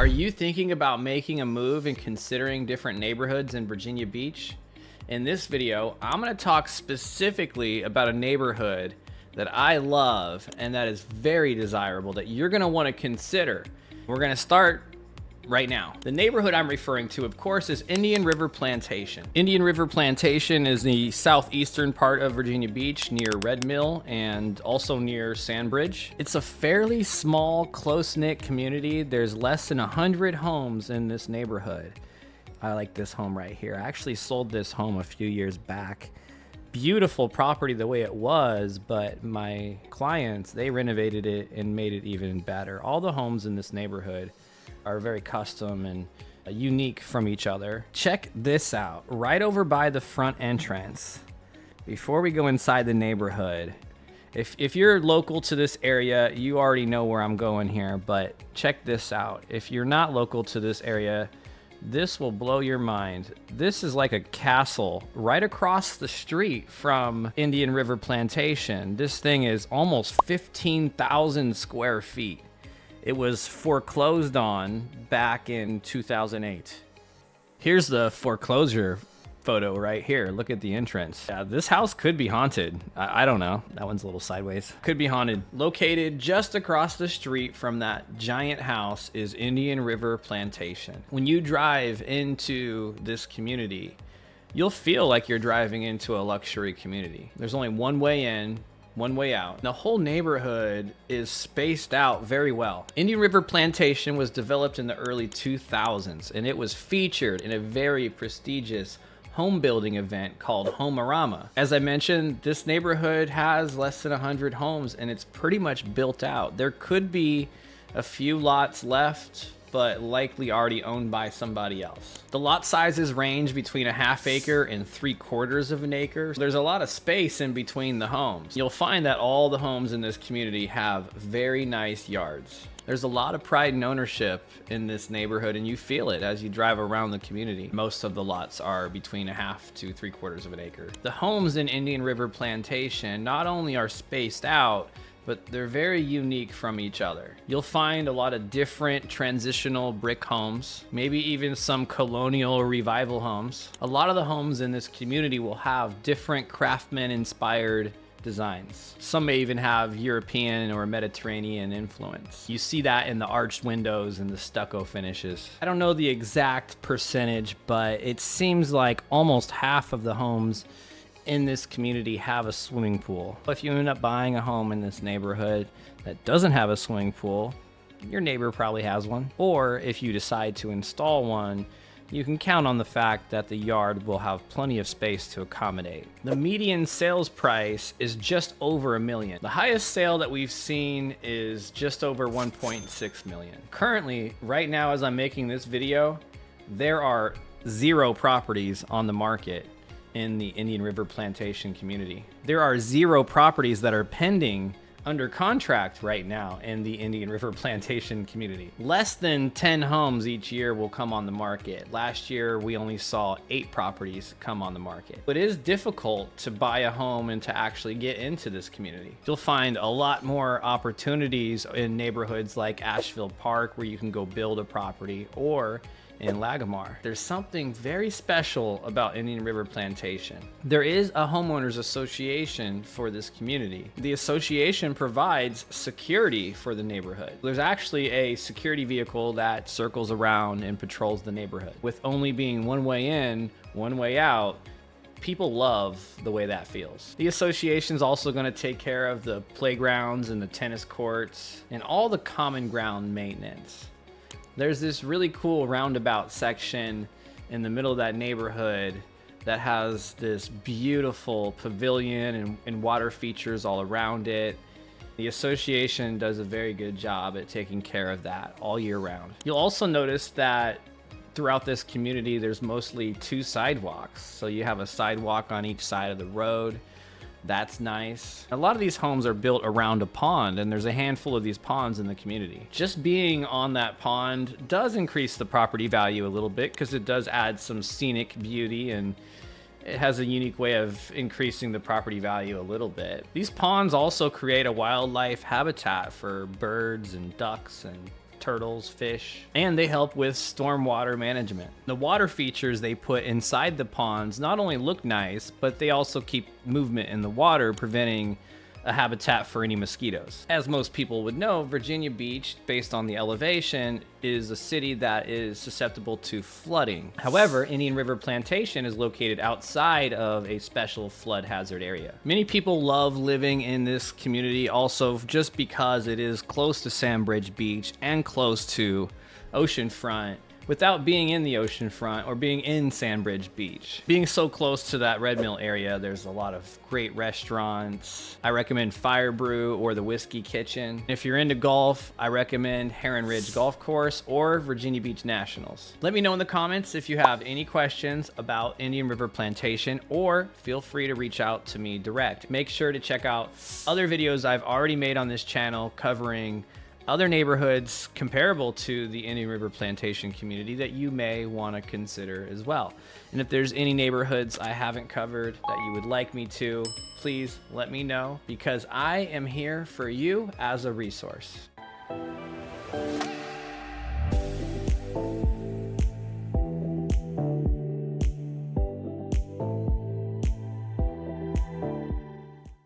Are you thinking about making a move and considering different neighborhoods in Virginia Beach? In this video, I'm going to talk specifically about a neighborhood that I love and that is very desirable that you're going to want to consider. We're going to start right now. The neighborhood I'm referring to, of course, is Indian River Plantation. Indian River Plantation is the southeastern part of Virginia Beach near Red Mill and also near Sandbridge. It's a fairly small, close-knit community. There's less than 100 homes in this neighborhood. I like this home right here. I actually sold this home a few years back. Beautiful property the way it was, but my clients, they renovated it and made it even better. All the homes in this neighborhood are very custom and unique from each other. Check this out, right over by the front entrance. Before we go inside the neighborhood, if you're local to this area, you already know where I'm going here, but check this out. If you're not local to this area, this will blow your mind. This is like a castle right across the street from Indian River Plantation. This thing is almost 15,000 square feet. It was foreclosed on back in 2008. Here's the foreclosure photo right here. Look at the entrance. Yeah, this house could be haunted. I don't know. That one's a little sideways. Could be haunted. Located just across the street from that giant house is Indian River Plantation. When you drive into this community, you'll feel like you're driving into a luxury community. There's only one way in, one way out. The whole neighborhood is spaced out very well. Indian River Plantation was developed in the early 2000s, and it was featured in a very prestigious home building event called Homeorama. As I mentioned, this neighborhood has less than 100 homes, and it's pretty much built out. There could be a few lots left, but likely already owned by somebody else. The lot sizes range between a ½ acre and 3/4 of an acre. There's a lot of space in between the homes. You'll find that all the homes in this community have very nice yards. There's a lot of pride and ownership in this neighborhood, and you feel it as you drive around the community. Most of the lots are between a ½ to 3/4 of an acre. The homes in Indian River Plantation not only are spaced out, but they're very unique from each other. You'll find a lot of different transitional brick homes, maybe even some colonial revival homes. A lot of the homes in this community will have different craftsman-inspired designs. Some may even have European or Mediterranean influence. You see that in the arched windows and the stucco finishes. I don't know the exact percentage, but it seems like almost half of the homes in this community have a swimming pool. If you end up buying a home in this neighborhood that doesn't have a swimming pool, your neighbor probably has one. Or if you decide to install one, you can count on the fact that the yard will have plenty of space to accommodate. The median sales price is just over $1 million. The highest sale that we've seen is just over $1.6 million. Currently, right now as I'm making this video, there are 0 properties on the market in the Indian River Plantation community. There are 0 properties that are pending under contract right now in the Indian River Plantation community. Less than 10 homes each year will come on the market. Last year, we only saw 8 properties come on the market. It is difficult to buy a home and to actually get into this community. You'll find a lot more opportunities in neighborhoods like Asheville Park where you can go build a property, or in Lagomar. There's something very special about Indian River Plantation. There is a homeowners association for this community. The association provides security for the neighborhood. There's actually a security vehicle that circles around and patrols the neighborhood. With only being one way in, one way out, people love the way that feels. The association's also going to take care of the playgrounds and the tennis courts and all the common ground maintenance. There's this really cool roundabout section in the middle of that neighborhood that has this beautiful pavilion and water features all around it. The association does a very good job at taking care of that all year round. You'll also notice that throughout this community, there's mostly 2 sidewalks. So you have a sidewalk on each side of the road. That's nice. A lot of these homes are built around a pond, and there's a handful of these ponds in the community. Just being on that pond does increase the property value a little bit because it does add some scenic beauty, and it has a unique way of increasing the property value a little bit. These ponds also create a wildlife habitat for birds and ducks and turtles, fish, and they help with stormwater management. The water features they put inside the ponds not only look nice, but they also keep movement in the water, preventing a habitat for any mosquitoes. As most people would know, Virginia Beach, based on the elevation, is a city that is susceptible to flooding. However, Indian River Plantation is located outside of a special flood hazard area. Many people love living in this community also just because it is close to Sandbridge Beach and close to oceanfront, without being in the oceanfront or being in Sandbridge Beach. Being so close to that Red Mill area, there's a lot of great restaurants. I recommend Fire Brew or the Whiskey Kitchen. If you're into golf, I recommend Heron Ridge Golf Course or Virginia Beach Nationals. Let me know in the comments if you have any questions about Indian River Plantation, or feel free to reach out to me direct. Make sure to check out other videos I've already made on this channel covering other neighborhoods comparable to the Indian River Plantation community that you may want to consider as well. And if there's any neighborhoods I haven't covered that you would like me to, please let me know, because I am here for you as a resource.